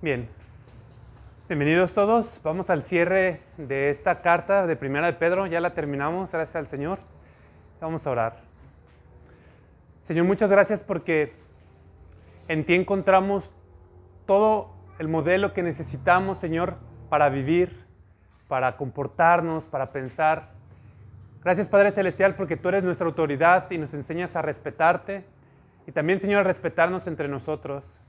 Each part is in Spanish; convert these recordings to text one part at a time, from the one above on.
Bien, bienvenidos todos. Vamos al cierre de esta carta de Primera de Pedro. Ya la terminamos, gracias al Señor. Vamos a orar. Señor, muchas gracias porque en ti encontramos todo el modelo que necesitamos, Señor, para vivir, para comportarnos, para pensar. Gracias, Padre Celestial, porque tú eres nuestra autoridad y nos enseñas a respetarte y también, Señor, a respetarnos entre nosotros.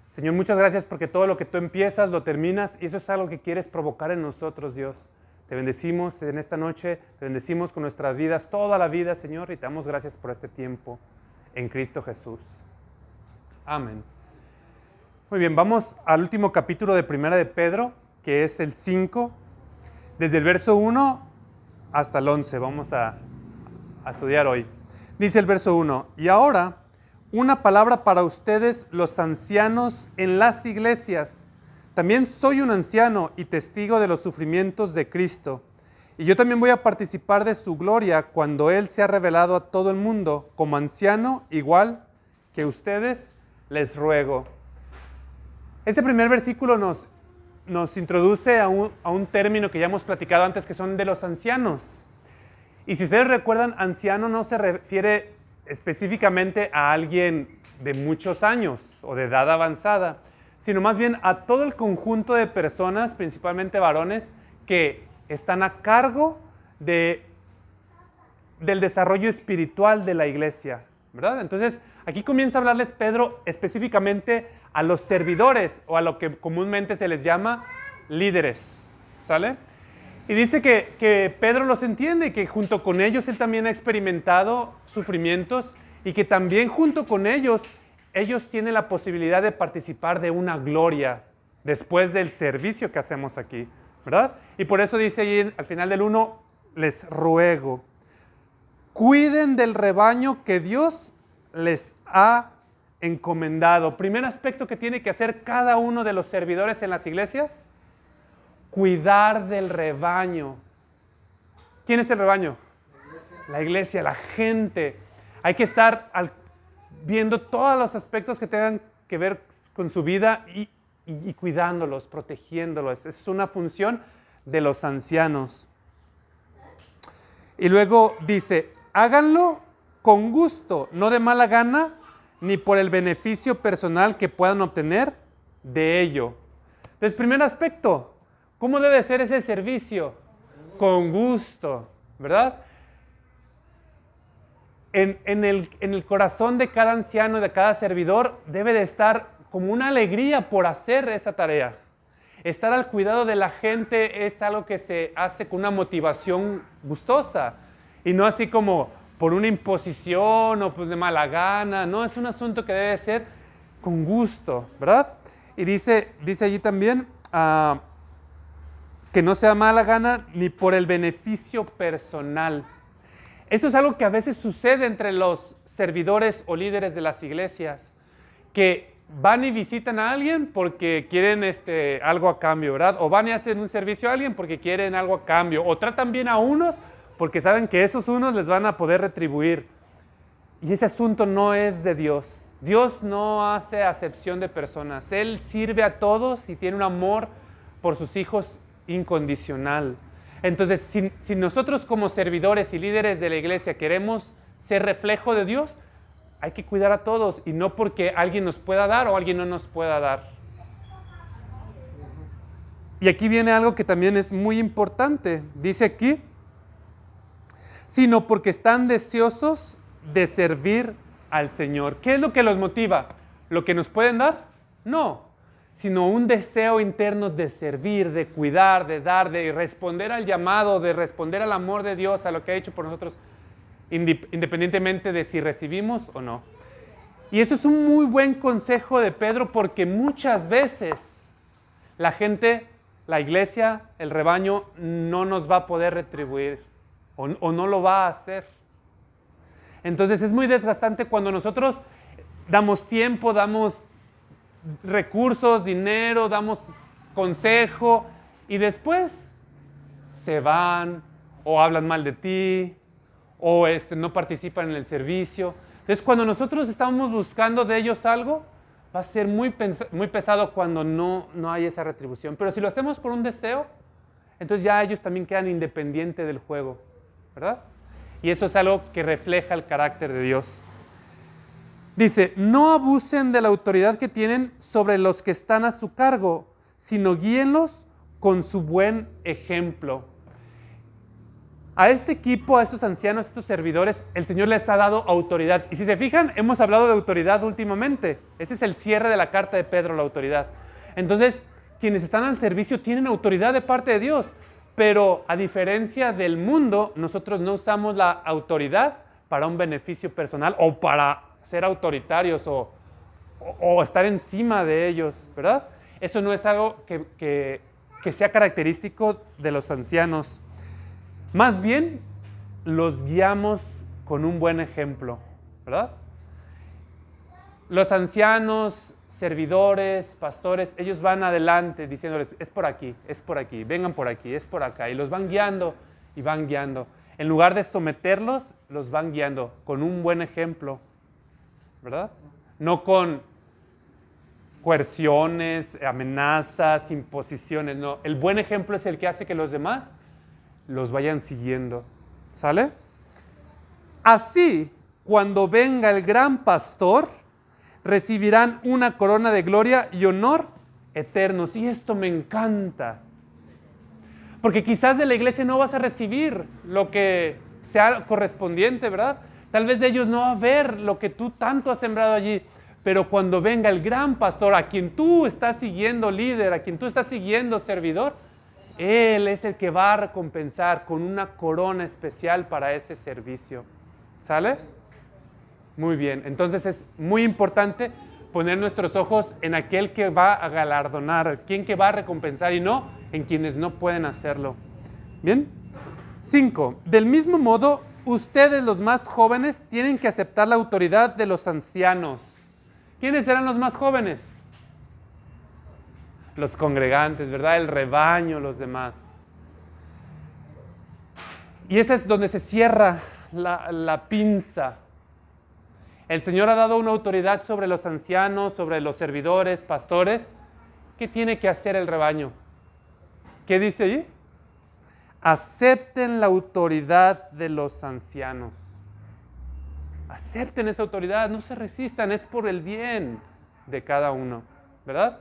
Señor, muchas gracias porque todo lo que tú empiezas, lo terminas y eso es algo que quieres provocar en nosotros, Dios. Te bendecimos en esta noche, te bendecimos con nuestras vidas, toda la vida, Señor, y te damos gracias por este tiempo en Cristo Jesús. Amén. Muy bien, vamos al último capítulo de Primera de Pedro, que es el 5, desde el verso 1 hasta el 11. Vamos a estudiar hoy. Dice el verso 1, y ahora una palabra para ustedes, los ancianos en las iglesias. También soy un anciano y testigo de los sufrimientos de Cristo. Y yo también voy a participar de su gloria cuando Él sea revelado a todo el mundo. Como anciano, igual que ustedes, les ruego. Este primer versículo nos introduce a un término que ya hemos platicado antes, que son de los ancianos. Y si ustedes recuerdan, anciano no se refiere específicamente a alguien de muchos años o de edad avanzada, sino más bien a todo el conjunto de personas, principalmente varones, que están a cargo del desarrollo espiritual de la iglesia, ¿verdad? Entonces, aquí comienza a hablarles Pedro específicamente a los servidores o a lo que comúnmente se les llama líderes, ¿sale? Y dice que Pedro los entiende y que junto con ellos él también ha experimentado sufrimientos y que también junto con ellos tienen la posibilidad de participar de una gloria después del servicio que hacemos aquí, ¿verdad? Y por eso dice ahí al final del 1, les ruego, cuiden del rebaño que Dios les ha encomendado. Primer aspecto que tiene que hacer cada uno de los servidores en las iglesias, cuidar del rebaño. ¿Quién es el rebaño? La iglesia, la gente. Hay que estar viendo todos los aspectos que tengan que ver con su vida y cuidándolos, protegiéndolos. Es una función de los ancianos. Y luego dice, háganlo con gusto, no de mala gana, ni por el beneficio personal que puedan obtener de ello. Entonces, primer aspecto, ¿cómo debe ser ese servicio? Con gusto, ¿verdad? En el corazón de cada anciano, de cada servidor, debe de estar como una alegría por hacer esa tarea. Estar al cuidado de la gente es algo que se hace con una motivación gustosa y no así como por una imposición o pues de mala gana. No, es un asunto que debe ser con gusto, ¿verdad? Y dice allí también que no sea mala gana ni por el beneficio personal. Esto es algo que a veces sucede entre los servidores o líderes de las iglesias, que van y visitan a alguien porque quieren algo a cambio, ¿verdad? O van y hacen un servicio a alguien porque quieren algo a cambio, o tratan bien a unos porque saben que esos unos les van a poder retribuir. Y ese asunto no es de Dios. Dios no hace acepción de personas. Él sirve a todos y tiene un amor por sus hijos incondicional. Entonces, si nosotros como servidores y líderes de la iglesia queremos ser reflejo de Dios, hay que cuidar a todos y no porque alguien nos pueda dar o alguien no nos pueda dar. Y aquí viene algo que también es muy importante. Dice aquí, sino porque están deseosos de servir al Señor. ¿Qué es lo que los motiva? ¿Lo que nos pueden dar? No. Sino un deseo interno de servir, de cuidar, de dar, de responder al llamado, de responder al amor de Dios, a lo que ha hecho por nosotros, independientemente de si recibimos o no. Y esto es un muy buen consejo de Pedro porque muchas veces la gente, la iglesia, el rebaño, no nos va a poder retribuir o no lo va a hacer. Entonces es muy desgastante cuando nosotros damos tiempo, damos recursos, dinero, damos consejo y después se van o hablan mal de ti o no participan en el servicio. Entonces cuando nosotros estamos buscando de ellos algo, va a ser muy pesado cuando no hay esa retribución. Pero si lo hacemos por un deseo, entonces ya ellos también quedan independientes del juego, ¿verdad? Y eso es algo que refleja el carácter de Dios. Dice, no abusen de la autoridad que tienen sobre los que están a su cargo, sino guíenlos con su buen ejemplo. A este equipo, a estos ancianos, a estos servidores, el Señor les ha dado autoridad. Y si se fijan, hemos hablado de autoridad últimamente. Ese es el cierre de la carta de Pedro, la autoridad. Entonces, quienes están al servicio tienen autoridad de parte de Dios. Pero a diferencia del mundo, nosotros no usamos la autoridad para un beneficio personal o para ser autoritarios o estar encima de ellos, ¿verdad? Eso no es algo que sea característico de los ancianos. Más bien, los guiamos con un buen ejemplo, ¿verdad? Los ancianos, servidores, pastores, ellos van adelante diciéndoles, es por aquí, vengan por aquí, es por acá. Y los van guiando y van guiando. En lugar de someterlos, los van guiando con un buen ejemplo, ¿verdad? No con coerciones, amenazas, imposiciones, no. El buen ejemplo es el que hace que los demás los vayan siguiendo, ¿sale? Así, cuando venga el gran pastor, recibirán una corona de gloria y honor eternos. Y esto me encanta. Porque quizás de la iglesia no vas a recibir lo que sea correspondiente, ¿verdad? Tal vez de ellos no va a ver lo que tú tanto has sembrado allí. Pero cuando venga el gran pastor, a quien tú estás siguiendo líder, a quien tú estás siguiendo servidor, Él es el que va a recompensar con una corona especial para ese servicio. ¿Sale? Muy bien. Entonces es muy importante poner nuestros ojos en aquel que va a galardonar, quien que va a recompensar y no en quienes no pueden hacerlo. ¿Bien? 5. Del mismo modo, ustedes los más jóvenes tienen que aceptar la autoridad de los ancianos. ¿Quiénes serán los más jóvenes? Los congregantes, ¿verdad? El rebaño, los demás. Y ese es donde se cierra la pinza. El Señor ha dado una autoridad sobre los ancianos, sobre los servidores, pastores. ¿Qué tiene que hacer el rebaño? ¿Qué dice allí? Acepten la autoridad de los ancianos. Acepten esa autoridad, no se resistan, es por el bien de cada uno, ¿verdad?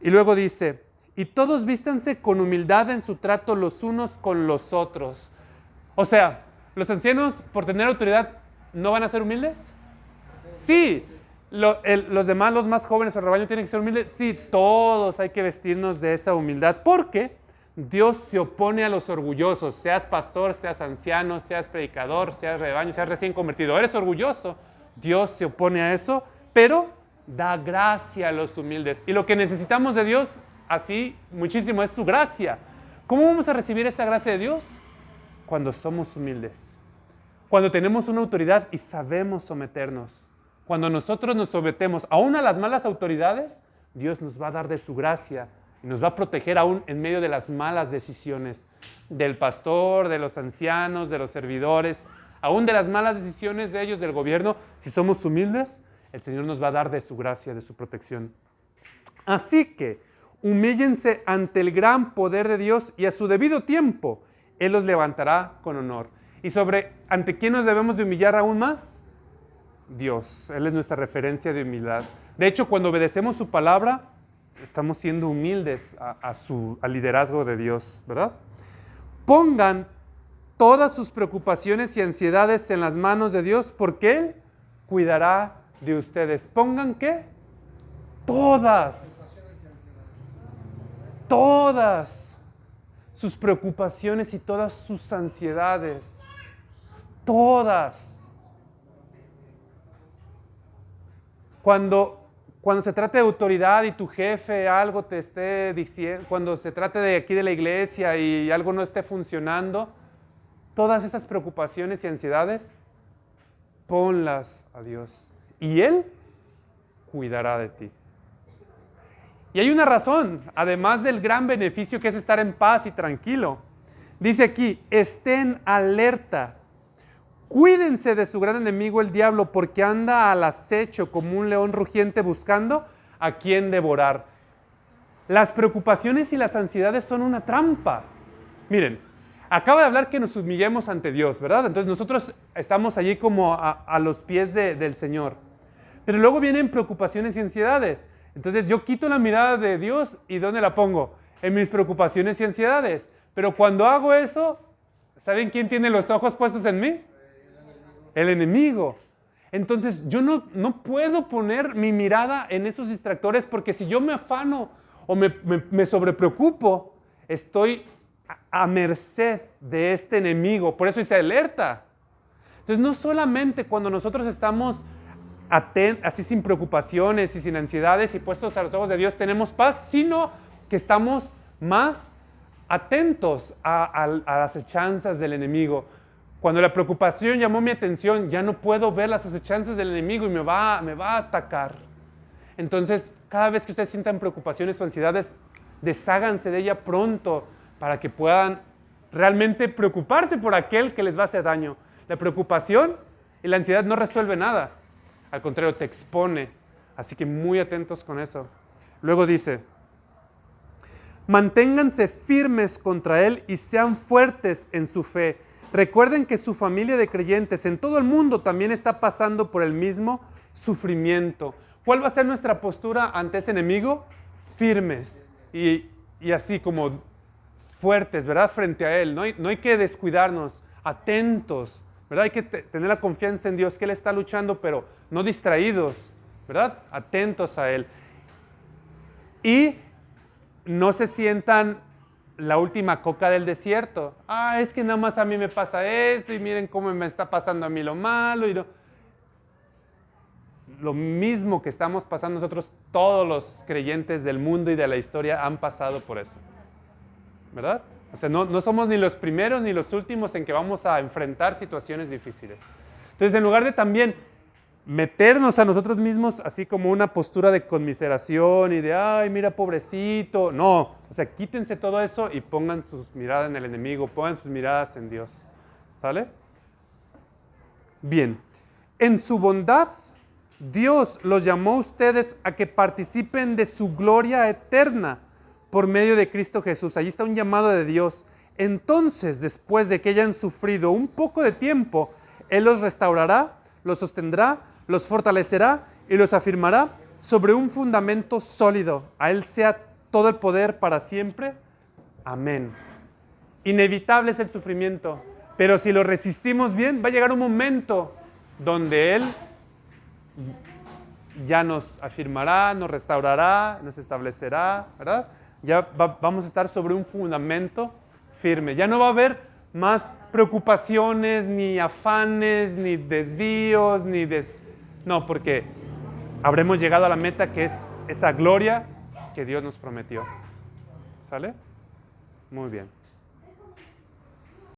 Y luego dice, y todos vístanse con humildad en su trato los unos con los otros. O sea, ¿los ancianos por tener autoridad no van a ser humildes? Sí. Los demás, los más jóvenes, el rebaño, tienen que ser humildes. Sí, todos hay que vestirnos de esa humildad, porque Dios se opone a los orgullosos. Seas pastor, seas anciano, seas predicador, seas rebaño, seas recién convertido. Eres orgulloso. Dios se opone a eso, pero da gracia a los humildes. Y lo que necesitamos de Dios, así muchísimo, es su gracia. ¿Cómo vamos a recibir esa gracia de Dios? Cuando somos humildes. Cuando tenemos una autoridad y sabemos someternos. Cuando nosotros nos sometemos aún a las malas autoridades, Dios nos va a dar de su gracia y nos va a proteger aún en medio de las malas decisiones del pastor, de los ancianos, de los servidores, aún de las malas decisiones de ellos, del gobierno. Si somos humildes, el Señor nos va a dar de su gracia, de su protección. Así que humíllense ante el gran poder de Dios y a su debido tiempo Él los levantará con honor. ¿Y ante quién nos debemos de humillar aún más? Dios. Él es nuestra referencia de humildad. De hecho, cuando obedecemos su palabra, estamos siendo humildes al liderazgo de Dios, ¿verdad? Pongan todas sus preocupaciones y ansiedades en las manos de Dios, porque Él cuidará de ustedes. ¿Pongan qué? Todas sus preocupaciones y todas sus ansiedades. Todas. Cuando se trata de autoridad y tu jefe algo te esté diciendo, cuando se trate de aquí de la iglesia y algo no esté funcionando, todas esas preocupaciones y ansiedades, ponlas a Dios. Y Él cuidará de ti. Y hay una razón, además del gran beneficio que es estar en paz y tranquilo. Dice aquí, estén alerta. Cuídense de su gran enemigo el diablo, porque anda al acecho como un león rugiente buscando a quien devorar. Las preocupaciones y las ansiedades son una trampa. Miren, acaba de hablar que nos humillemos ante Dios, ¿verdad? Entonces nosotros estamos allí como a los pies del Señor. Pero luego vienen preocupaciones y ansiedades. Entonces yo quito la mirada de Dios y ¿dónde la pongo? En mis preocupaciones y ansiedades. Pero cuando hago eso, ¿saben quién tiene los ojos puestos en mí? El enemigo. Entonces yo no puedo poner mi mirada en esos distractores, porque si yo me afano o me sobrepreocupo, estoy a merced de este enemigo. Por eso dice alerta. Entonces no solamente cuando nosotros estamos así sin preocupaciones y sin ansiedades y puestos a los ojos de Dios tenemos paz, sino que estamos más atentos a las acechanzas del enemigo. Cuando la preocupación llamó mi atención, ya no puedo ver las acechanzas del enemigo y me va a atacar. Entonces, cada vez que ustedes sientan preocupaciones o ansiedades, desháganse de ella pronto para que puedan realmente preocuparse por aquel que les va a hacer daño. La preocupación y la ansiedad no resuelve nada. Al contrario, te expone. Así que muy atentos con eso. Luego dice, manténganse firmes contra él y sean fuertes en su fe. Recuerden que su familia de creyentes en todo el mundo también está pasando por el mismo sufrimiento. ¿Cuál va a ser nuestra postura ante ese enemigo? Firmes y así como fuertes, ¿verdad? Frente a él. No hay que descuidarnos, atentos, ¿verdad? Hay que tener la confianza en Dios, que Él está luchando, pero no distraídos, ¿verdad? Atentos a Él. Y no se sientan la última coca del desierto. Es que nada más a mí me pasa esto y miren cómo me está pasando a mí lo malo. Lo mismo que estamos pasando nosotros, todos los creyentes del mundo y de la historia han pasado por eso, ¿verdad? O sea, no somos ni los primeros ni los últimos en que vamos a enfrentar situaciones difíciles. Entonces, en lugar de también meternos a nosotros mismos así como una postura de conmiseración y de, ay, mira, pobrecito. No, o sea, quítense todo eso y pongan sus miradas en el enemigo, pongan sus miradas en Dios. ¿Sale? Bien, en su bondad, Dios los llamó a ustedes a que participen de su gloria eterna por medio de Cristo Jesús. Allí está un llamado de Dios. Entonces, después de que hayan sufrido un poco de tiempo, Él los restaurará, los sostendrá, los fortalecerá y los afirmará sobre un fundamento sólido. A Él sea todo el poder para siempre. Amén. Inevitable es el sufrimiento, pero si lo resistimos bien, va a llegar un momento donde Él ya nos afirmará, nos restaurará, nos establecerá, ¿verdad? Ya vamos a estar sobre un fundamento firme. Ya no va a haber más preocupaciones, ni afanes, ni desvíos, no, porque habremos llegado a la meta que es esa gloria que Dios nos prometió. ¿Sale? Muy bien.